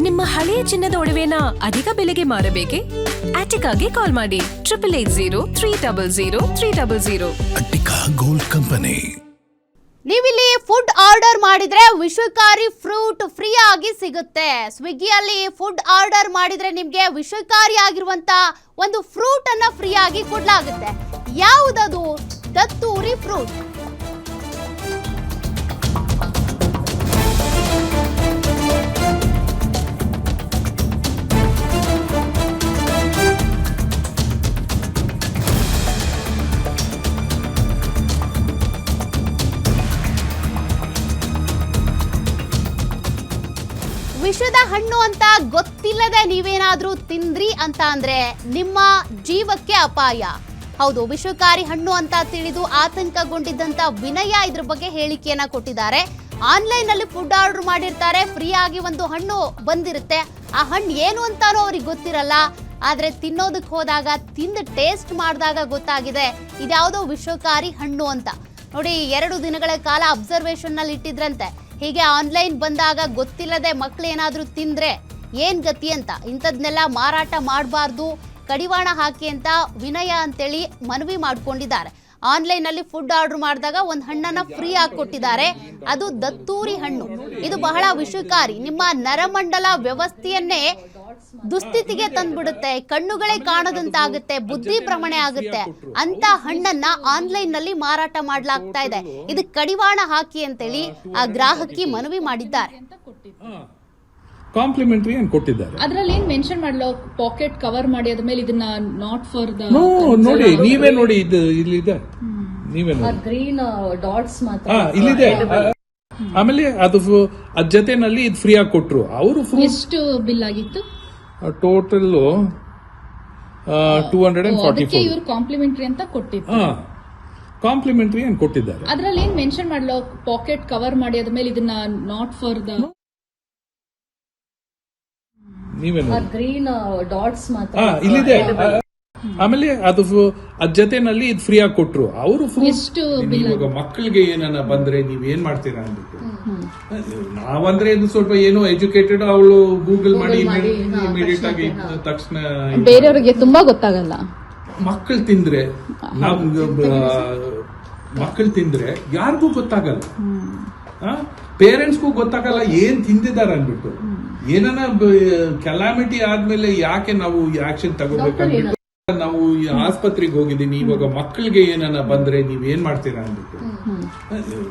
ನಿಮ್ಮ ಹಳೆಯ ಚಿನ್ನದ ಒಡವೆನ ಅಧಿಕ ಬೆಲೆಗೆ ಮಾರಬೇಕೆ? ಆಟಿಕಾಗೆ ಕಾಲ್ ಮಾಡಿ 8880 ಅಟ್ಟಿಕಾ ಗೋಲ್ಡ್ ಕಂಪನಿ. ನೀವಿಲ್ಲಿ ಫುಡ್ ಆರ್ಡರ್ ಮಾಡಿದ್ರೆ ವಿಷಕಾರಿ ಫ್ರೂಟ್ ಫ್ರೀ ಆಗಿ ಸಿಗುತ್ತೆ. ಸ್ವಿಗ್ಗಿಯಲ್ಲಿ ಫುಡ್ ಆರ್ಡರ್ ಮಾಡಿದ್ರೆ ನಿಮ್ಗೆ ವಿಷಕಾರಿ ಆಗಿರುವಂತ ಒಂದು ಫ್ರೂಟ್ ಅನ್ನ ಫ್ರೀ ಆಗಿ ಕೊಡ್ಲಾಗುತ್ತೆ. ಯಾವುದದು? ದತ್ತೂರಿ ಫ್ರೂಟ್. ವಿಷದ ಹಣ್ಣು ಅಂತ ಗೊತ್ತಿಲ್ಲದೆ ನೀವೇನಾದ್ರೂ ತಿಂದ್ರಿ ಅಂತ ಅಂದ್ರೆ ನಿಮ್ಮ ಜೀವಕ್ಕೆ ಅಪಾಯ. ಹೌದು, ವಿಷಕಾರಿ ಹಣ್ಣು ಅಂತ ತಿಳಿದು ಆತಂಕಗೊಂಡಿದ್ದಂತ ವಿನಯ ಇದ್ರ ಬಗ್ಗೆ ಹೇಳಿಕೆಯನ್ನ ಕೊಟ್ಟಿದ್ದಾರೆ. ಆನ್ಲೈನ್ ನಲ್ಲಿ ಫುಡ್ ಆರ್ಡರ್ ಮಾಡಿರ್ತಾರೆ, ಫ್ರೀ ಆಗಿ ಒಂದು ಹಣ್ಣು ಬಂದಿರುತ್ತೆ. ಆ ಹಣ್ಣು ಏನು ಅಂತಾನೂ ಅವ್ರಿಗೆ ಗೊತ್ತಿರಲ್ಲ. ಆದ್ರೆ ತಿನ್ನೋದಕ್ಕೆ ಹೋದಾಗ ತಿಂದು ಟೇಸ್ಟ್ ಮಾಡಿದಾಗ ಗೊತ್ತಾಗಿದೆ ಇದ್ಯಾವುದೋ ವಿಷಕಾರಿ ಹಣ್ಣು ಅಂತ. ನೋಡಿ, 2 ದಿನಗಳ ಕಾಲ ಅಬ್ಸರ್ವೇಷನ್ ನಲ್ಲಿ ಇಟ್ಟಿದ್ರಂತೆ. ಹೀಗೆ ಆನ್ಲೈನ್ ಬಂದಾಗ ಗೊತ್ತಿಲ್ಲದೆ ಮಕ್ಳು ಏನಾದ್ರೂ ತಿಂದ್ರೆ ಏನ್ ಗತಿ ಅಂತ. ಇಂಥದ್ನೆಲ್ಲ ಮಾರಾಟ ಮಾಡಬಾರ್ದು, ಕಡಿವಾಣ ಹಾಕಿ ಅಂತ ವಿನಯ ಅಂತೇಳಿ ಮನವಿ ಮಾಡ್ಕೊಂಡಿದ್ದಾರೆ. ಆನ್ಲೈನ್ ನಲ್ಲಿ ಫುಡ್ ಆರ್ಡರ್ ಮಾಡಿದಾಗ ಒಂದು ಹಣ್ಣನ್ನ ಫ್ರೀ ಆಗಿ ಕೊಟ್ಟಿದ್ದಾರೆ. ಅದು ದತ್ತೂರಿ ಹಣ್ಣು. ಇದು ಬಹಳ ವಿಷಕಾರಿ. ನಿಮ್ಮ ನರಮಂಡಲ ವ್ಯವಸ್ಥೆಯನ್ನೇ ದುಸ್ಥಿತಿಗೆ ತಂದ್ಬಿಡುತ್ತೆ, ಕಣ್ಣುಗಳೇ ಕಾಣದಂತಾಗುತ್ತೆ, ಬುದ್ಧಿ ಭ್ರಮಣೆ ಆಗುತ್ತೆ. ಅಂತ ಹಣ್ಣನ್ನ ಆನ್ಲೈನ್ ನಲ್ಲಿ ಮಾರಾಟ ಮಾಡ್ಲಾಗ್ತಾ ಇದೆ. ಇದಕ್ಕೆ ಕಡಿವಾಣ ಹಾಕಿ ಅಂತೇಳಿ ಆ ಗ್ರಾಹಕಿ ಮನವಿ ಮಾಡಿದ್ದಾರೆ. ಕಾಂಪ್ಲಿಮೆಂಟರಿ ಅಂತ ಕೊಟ್ಟಿದ್ದಾರೆ. ಅದರಲ್ಲಿ ಏನ್ ಮೆನ್ಷನ್ ಮಾಡಲ್ಲ, ಪಾಕೆಟ್ ಕವರ್ ಮಾಡಿ ಅದ್ರ ಮೇಲೆ ಇದನ್ನ ನಾಟ್ ಫಾರ್ ದ ನೋಡಿ, ನೀವೇ ನೋಡಿ, ಇದು ಇಲ್ಲಿದೆ, ನೀವೇ ನೋಡಿ, ಗ್ರೀನ್ ಡಾಟ್ಸ್ ಮಾತ್ರ ಇಲ್ಲಿದೆ. ಆಮೇಲೆ ಅದು ಅದ್ ಜೊತೆನಲ್ಲಿ ಇದು ಫ್ರೀ ಆಗಿ ಕೊಟ್ರು ಅವರು. ಎಷ್ಟು ಬಿಲ್ ಆಗಿತ್ತು? ಟೋಟಲ್ 244. ಇವ್ರು ಕಾಂಪ್ಲಿಮೆಂಟರಿ ಅಂತ ಕೊಟ್ಟಿತ್ತು. ಕಾಂಪ್ಲಿಮೆಂಟರಿ ಅಂತ ಕೊಟ್ಟಿದ್ದಾರೆ. ಅದರಲ್ಲಿ ಏನ್ ಮೆನ್ಷನ್ ಮಾಡಲ್ಲ, ಪಾಕೆಟ್ ಕವರ್ ಮಾಡಿ ಅದ್ರ ಮೇಲೆ ಇದನ್ನ ನಾಟ್ ಫಾರ್ ದ ನೀವೇ ನೋಡಿ, ಗ್ರೀನ್ ಡಾಟ್ಸ್ ಮಾತ್ರ ಇಲ್ಲಿದೆ. ಆಮೇಲೆ ಅದು ಅದ್ ಜೊತೆನಲ್ಲಿ ಇದು ಫ್ರೀ ಆಗಿ ಕೊಟ್ರು ಅವರು. ಎಷ್ಟು ಬಿಲ್? ಇವಾಗ ಮಕ್ಕಳಿಗೆ ಏನನ್ನ ಬಂದ್ರೆ ನೀವ್ ಏನ್ ಮಾಡ್ತೀರಾ ಅಂದ್ಬಿಟ್ಟು ನಾವಂದ್ರೆ ಇದು ಸ್ವಲ್ಪ ಏನೋ ಎಜುಕೇಟೆಡ್, ಅವಳು ಗೂಗಲ್ ಮಾಡಿ ಇಮಿಡಿಯೇಟ್ ಆಗಿ ತಕ್ಷಣ. ಬೇರೆಯವರಿಗೆ ತುಂಬಾ ಗೊತ್ತಾಗಲ್ಲ. ಮಕ್ಕಳು ತಿಂದ್ರೆ ಯಾರಿಗೂ ಗೊತ್ತಾಗಲ್ಲ, ಪೇರೆಂಟ್ಸ್ಗೂ ಗೊತ್ತಾಗಲ್ಲ ಏನ್ ತಿಂದಿದಾರ ಅಂದ್ಬಿಟ್ಟು. ಏನನ್ನ ಕೆಲಾಮಿಟಿ ಆದ್ಮೇಲೆ ಯಾಕೆ ನಾವು ಆಕ್ಷನ್ ತಗೋಬೇಕಂದ್ಬಿಟ್ಟು ನಾವು ಆಸ್ಪತ್ರೆಗೆ ಹೋಗಿದ್ದೀನಿ. ಇವಾಗ ಮಕ್ಕಳಿಗೆ ಏನನ್ನ ಬಂದ್ರೆ ನೀವ್ ಏನ್ ಮಾಡ್ತೀರಾ ಅಂದ್ಬಿಟ್ಟು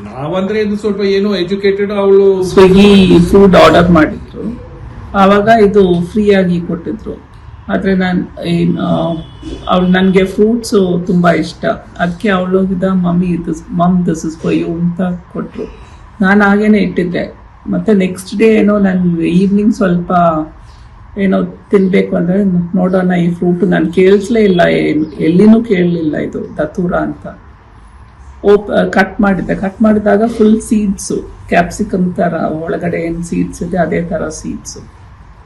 ನಾವಂದ್ರೆ ಇದು ಸ್ವಲ್ಪ ಏನೋ ಎಜುಕೇಟೆಡ್, ಅವಳು ಸ್ವಿಗ್ಗಿ ಫುಡ್ ಆರ್ಡರ್ ಮಾಡಿದ್ರು, ಆವಾಗ ಇದು ಫ್ರೀ ಆಗಿ ಕೊಟ್ಟಿದ್ರು. ಆದ್ರೆ ಅವಳು ನನ್ಗೆ ಫ್ರೂಟ್ಸ್ ತುಂಬಾ ಇಷ್ಟ, ಅದಕ್ಕೆ ಅವಳು ದಿಸ್ ಇಸ್ ಫಾರ್ ಯು ಅಂತ ಕೊಟ್ರು. ನಾನು ಹಾಗೇನೆ ಇಟ್ಟಿದ್ದೆ. ಮತ್ತೆ ನೆಕ್ಸ್ಟ್ ಡೇ ಏನೋ ನನ್ ಈವ್ನಿಂಗ್ ಸ್ವಲ್ಪ ಏನೋ ತಿನ್ಬೇಕು ಅಂದ್ರೆ ನೋಡೋಣ ಈ ಫ್ರೂಟ್ ನಾನು ಕೇಳಿಸ್ಲೇ ಇಲ್ಲ, ಎಲ್ಲಿನೂ ಕೇಳಲಿಲ್ಲ ಇದು ದತ್ತೂರ ಅಂತ. ಕಟ್ ಮಾಡಿದಾಗ ಫುಲ್ ಸೀಡ್ಸು, ಕ್ಯಾಪ್ಸಿಕಮ್ ತರ ಒಳಗಡೆ ಏನ್ ಸೀಡ್ಸ್ ಇದೆ ಅದೇ ತರ ಸೀಡ್ಸು.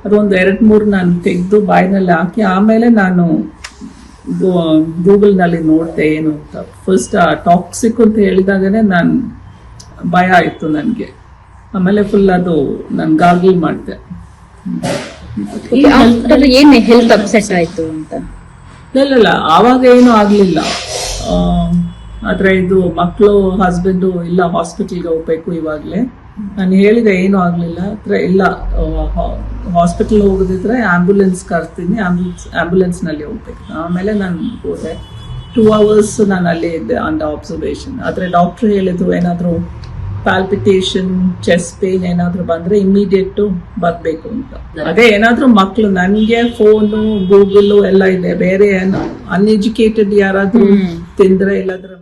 ಅದೊಂದು 2-3 ನಾನು ತೆಗೆದು ಬಾಯಿನಲ್ಲಿ ಹಾಕಿ ಆಮೇಲೆ ನಾನು ಗೂಗಲ್ನಲ್ಲಿ ನೋಡಿದೆ ಏನು ಅಂತ. ಫಸ್ಟ್ ಟಾಕ್ಸಿಕ್ ಅಂತ ಹೇಳಿದಾಗನೇ ನಾನು ಭಯ ಆಯ್ತು ನನಗೆ. ಆಮೇಲೆ ಫುಲ್ ಅದು ನಾನು ಗಾರ್ಗಲ್ ಮಾಡಿದೆ. ಏನ್ ಹೆಲ್ತ್ ಅಪ್ಸೆಟ್ ಆಯ್ತು ಅಂತ? ಇಲ್ಲ, ಆವಾಗ ಏನು ಆಗ್ಲಿಲ್ಲ. ಆದ್ರೆ ಇದು ಮಕ್ಕಳು ಹಸ್ಬೆಂಡು ಇಲ್ಲ ಹಾಸ್ಪಿಟಲ್ಗೆ ಹೋಗ್ಬೇಕು ಇವಾಗ್ಲೇ. ನಾನು ಹೇಳಿದೆ ಏನೂ ಆಗ್ಲಿಲ್ಲ. ಇಲ್ಲ, ಹಾಸ್ಪಿಟಲ್ ಹೋಗೋದಿದ್ರೆ ಆಂಬ್ಯುಲೆನ್ಸ್ ಕರ್ತೀನಿ, ಆಂಬ್ಯುಲೆನ್ಸ್ ನಲ್ಲಿ ಹೋಗ್ಬೇಕು. ಆಮೇಲೆ ನಾನು ಹೋದೆ. 2 hours ನಾನು ಅಲ್ಲೇ ಇದ್ದೆ ಅಂಡರ್ ಅಬ್ಸರ್ವೇಷನ್. ಆದ್ರೆ ಡಾಕ್ಟರ್ ಹೇಳಿದ್ರು ಏನಾದ್ರು ಪಾಲ್ಪಿಟೇಷನ್, ಚೆಸ್ಟ್ ಪೇನ್ ಏನಾದ್ರು ಬಂದ್ರೆ ಇಮಿಡಿಯೇಟ್ ಬರ್ಬೇಕು ಅಂತ. ಅದೇ ಏನಾದ್ರು ಮಕ್ಳು, ನನ್ಗೆ ಫೋನು ಗೂಗಲ್ ಎಲ್ಲ ಇದೆ, ಬೇರೆ ಅನ್ಎಜುಕೇಟೆಡ್ ಯಾರಾದ್ರೂ ತಿಂದ್ರೆ ಇಲ್ಲಾದ್ರೆ